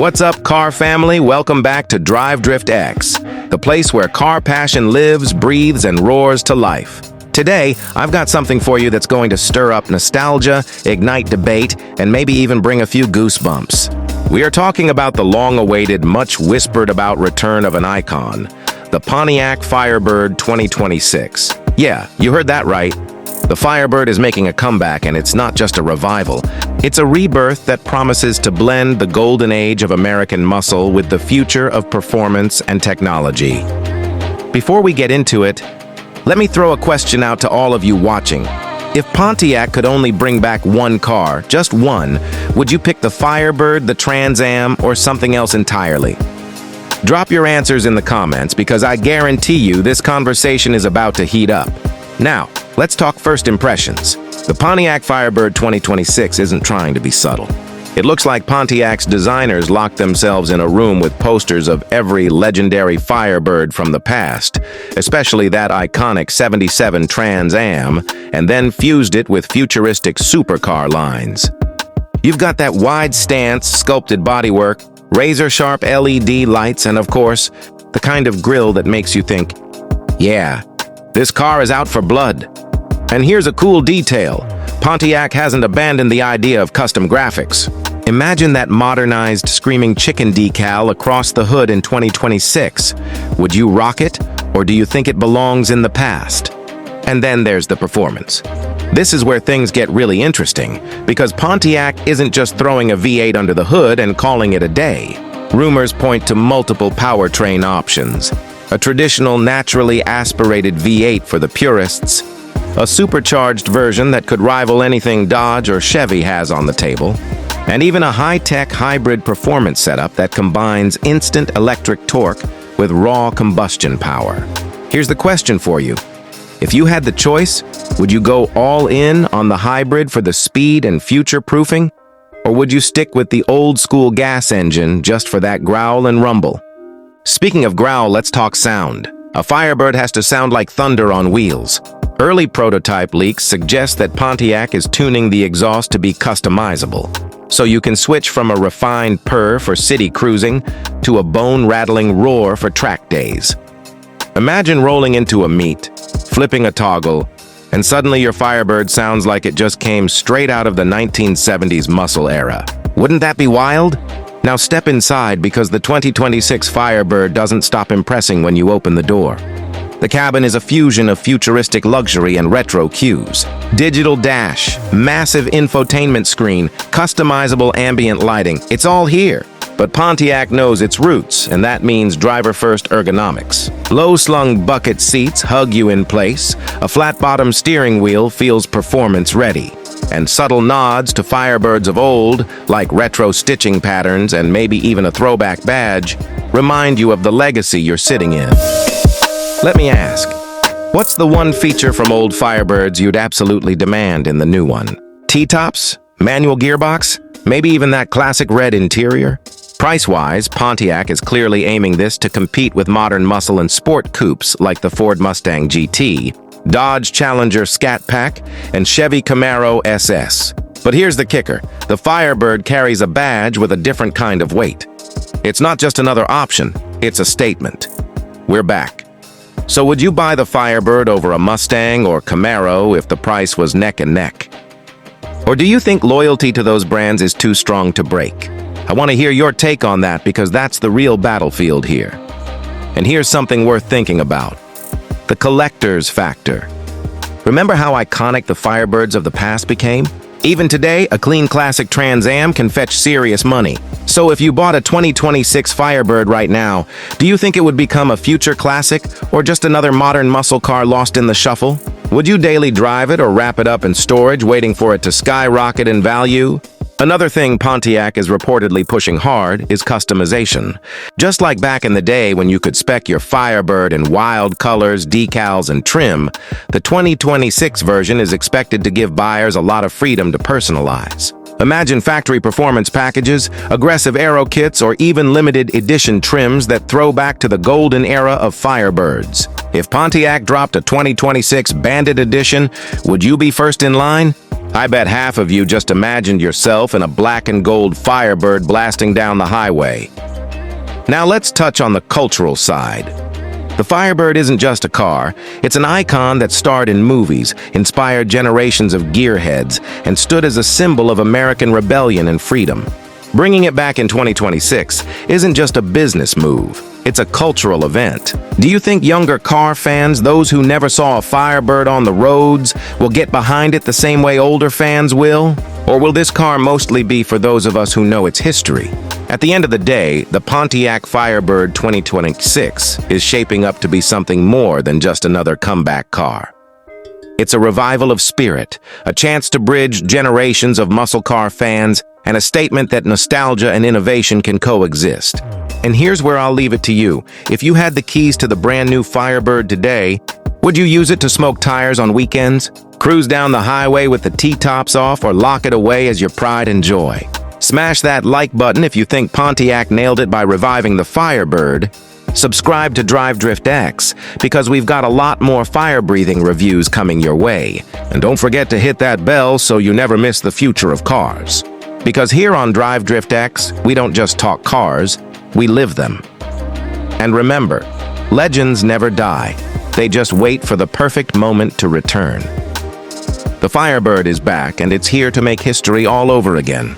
What's up, car family? Welcome back to DrivedriftX, the place where car passion lives, breathes, and roars to life. Today, I've got something for you that's going to stir up nostalgia, ignite debate, and maybe even bring a few goosebumps. We are talking about the long-awaited, much whispered about return of an icon, the Pontiac Firebird 2026. Yeah, you heard that right. The Firebird is making a comeback, and it's not just a revival. It's a rebirth that promises to blend the golden age of American muscle with the future of performance and technology. Before we get into it, let me throw a question out to all of you watching. If Pontiac could only bring back one car, just one, would you pick the Firebird, the Trans Am, or something else entirely? Drop your answers in the comments because I guarantee you this conversation is about to heat up. Now, let's talk first impressions. The Pontiac Firebird 2026 isn't trying to be subtle. It looks like Pontiac's designers locked themselves in a room with posters of every legendary Firebird from the past, especially that iconic '77 Trans Am, and then fused it with futuristic supercar lines. You've got that wide stance, sculpted bodywork, razor-sharp LED lights, and of course, the kind of grille that makes you think, yeah, this car is out for blood. And here's a cool detail. Pontiac hasn't abandoned the idea of custom graphics. Imagine that modernized screaming chicken decal across the hood in 2026. Would you rock it, or do you think it belongs in the past? And then there's the performance. This is where things get really interesting, because Pontiac isn't just throwing a V8 under the hood and calling it a day. Rumors point to multiple powertrain options. A traditional naturally aspirated V8 for the purists, a supercharged version that could rival anything Dodge or Chevy has on the table, and even a high-tech hybrid performance setup that combines instant electric torque with raw combustion power. Here's the question for you. If you had the choice, would you go all in on the hybrid for the speed and future-proofing? Or would you stick with the old-school gas engine just for that growl and rumble? Speaking of growl, let's talk sound. A Firebird has to sound like thunder on wheels. Early prototype leaks suggest that Pontiac is tuning the exhaust to be customizable, so you can switch from a refined purr for city cruising to a bone-rattling roar for track days. Imagine rolling into a meet, flipping a toggle, and suddenly your Firebird sounds like it just came straight out of the 1970s muscle era. Wouldn't that be wild? Now step inside because the 2026 Firebird doesn't stop impressing when you open the door. The cabin is a fusion of futuristic luxury and retro cues. Digital dash, massive infotainment screen, customizable ambient lighting. It's all here. But Pontiac knows its roots, and that means driver-first ergonomics. Low-slung bucket seats hug you in place. A flat-bottom steering wheel feels performance-ready. And subtle nods to Firebirds of old, like retro stitching patterns and maybe even a throwback badge, remind you of the legacy you're sitting in. Let me ask, what's the one feature from old Firebirds you'd absolutely demand in the new one? T-tops? Manual gearbox? Maybe even that classic red interior? Price-wise, Pontiac is clearly aiming this to compete with modern muscle and sport coupes like the Ford Mustang GT, Dodge Challenger Scat Pack, and Chevy Camaro SS. But here's the kicker. The Firebird carries a badge with a different kind of weight. It's not just another option, it's a statement. We're back. So would you buy the Firebird over a Mustang or Camaro if the price was neck and neck? Or do you think loyalty to those brands is too strong to break? I want to hear your take on that because that's the real battlefield here. And here's something worth thinking about. The collector's factor. Remember how iconic the Firebirds of the past became? Even today, a clean classic Trans Am can fetch serious money. So if you bought a 2026 Firebird right now, do you think it would become a future classic or just another modern muscle car lost in the shuffle? Would you daily drive it or wrap it up in storage waiting for it to skyrocket in value? Another thing Pontiac is reportedly pushing hard is customization. Just like back in the day when you could spec your Firebird in wild colors, decals, and trim, the 2026 version is expected to give buyers a lot of freedom to personalize. Imagine factory performance packages, aggressive aero kits, or even limited edition trims that throw back to the golden era of Firebirds. If Pontiac dropped a 2026 Bandit Edition, would you be first in line? I bet half of you just imagined yourself in a black and gold Firebird blasting down the highway. Now let's touch on the cultural side. The Firebird isn't just a car, it's an icon that starred in movies, inspired generations of gearheads, and stood as a symbol of American rebellion and freedom. Bringing it back in 2026 isn't just a business move, it's a cultural event. Do you think younger car fans, those who never saw a Firebird on the roads, will get behind it the same way older fans will? Or will this car mostly be for those of us who know its history? At the end of the day, the Pontiac Firebird 2026 is shaping up to be something more than just another comeback car. It's a revival of spirit, a chance to bridge generations of muscle car fans, and a statement that nostalgia and innovation can coexist. And here's where I'll leave it to you. If you had the keys to the brand new Firebird today, would you use it to smoke tires on weekends, cruise down the highway with the T-tops off, or lock it away as your pride and joy? Smash that like button if you think Pontiac nailed it by reviving the Firebird. Subscribe to DrivedriftX because we've got a lot more fire-breathing reviews coming your way. And don't forget to hit that bell so you never miss the future of cars. Because here on DrivedriftX, we don't just talk cars, we live them. And remember, legends never die. They just wait for the perfect moment to return. The Firebird is back, and it's here to make history all over again.